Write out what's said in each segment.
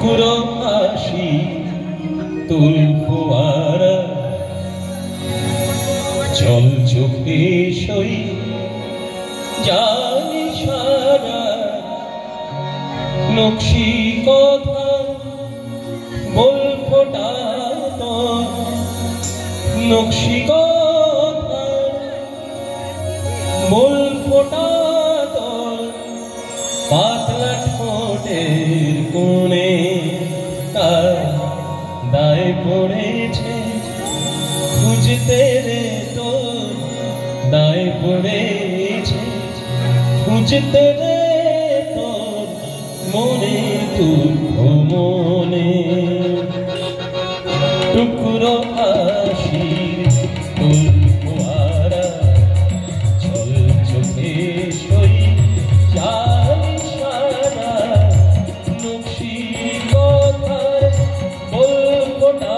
টুকরো হাসি তুল ফোয়ারা জল চোখে সই জানি সারা নকশি কথা বল ফোটা তো নকশি কথা বল ফোটা তো পাতলা ঠোঁটের কোণে তার দায় পড়েছে খুঁজতে রে তোর দায় পড়েছে খুঁজতে রে তোর মনে দুঃখ মনে টুকরো হাসির তুল ফোয়ারা জল চোখে সই জানি সারা নকশি কথার বল ফোটা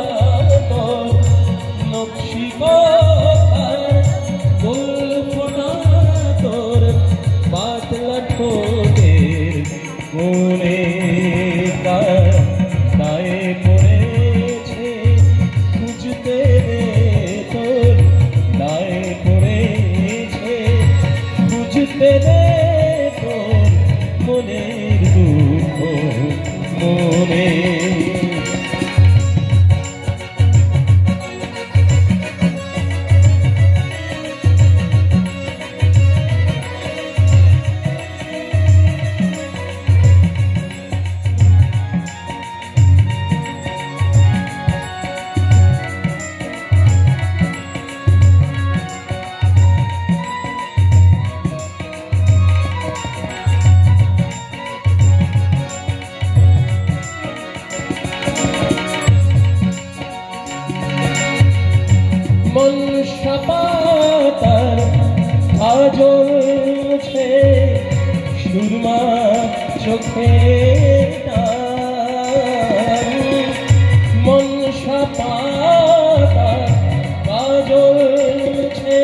তোর নকশি কথার বল ফোটা তোর পাতলা ঠোঁটের কোণে তার দায়ে পড়েছে খুঁজতে তোর দায়ে পড়েছে খুঁজতে তোর মনের দুঃখ মনে মনসা পাতার আজলছে সুরমা চোখে মনসা পাতার আজলছে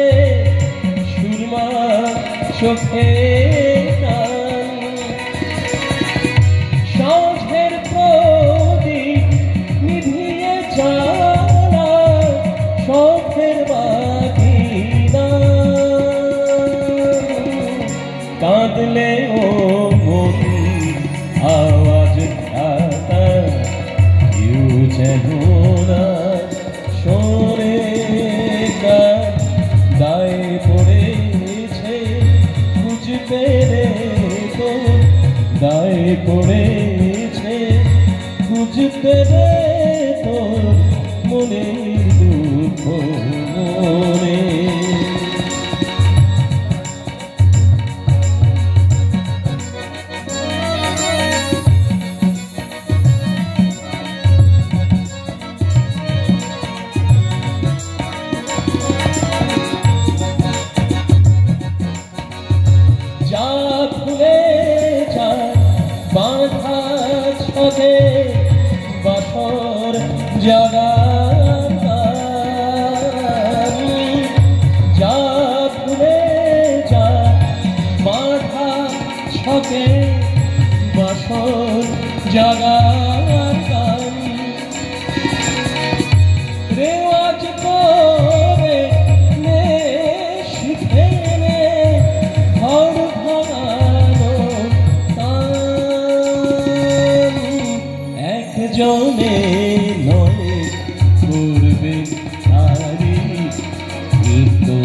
সুরমা চোখে সাঁঝের প্রদীপ নিভিয়ে জ্বালা শখের বাতি কাঁদলে ও মন আওয়াজ খাতা কেউ যেন না শোনে গায়ে পড়েছে খুঁজতে রে তো গায়ে পড়েছে খুঁজতে রে তোর মনে দুঃখ মনে যা ফুলে যা বাঁধা ছকে বাসর জাগা যা ফুলে যা বাঁধা ছকে বাসর জাগা রেওয়াজ করে নে শিখে নে ঘর ভাঙানো একজনে নয় করবে সারি তো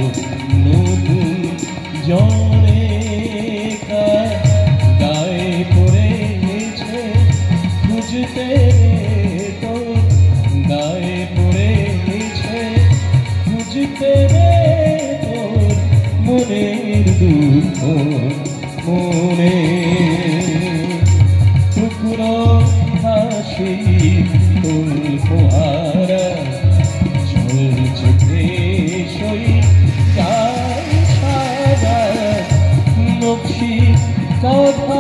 নতুন জনে গায়ে পড়েছে খুঁজতে তো গায়ে পড়েছে খুঁজতে তোর মনের দুঃখ মনে টুকরো হাসি তুল ফোয়ারা জল চোখে সই গায়ে সারা নকশি কথা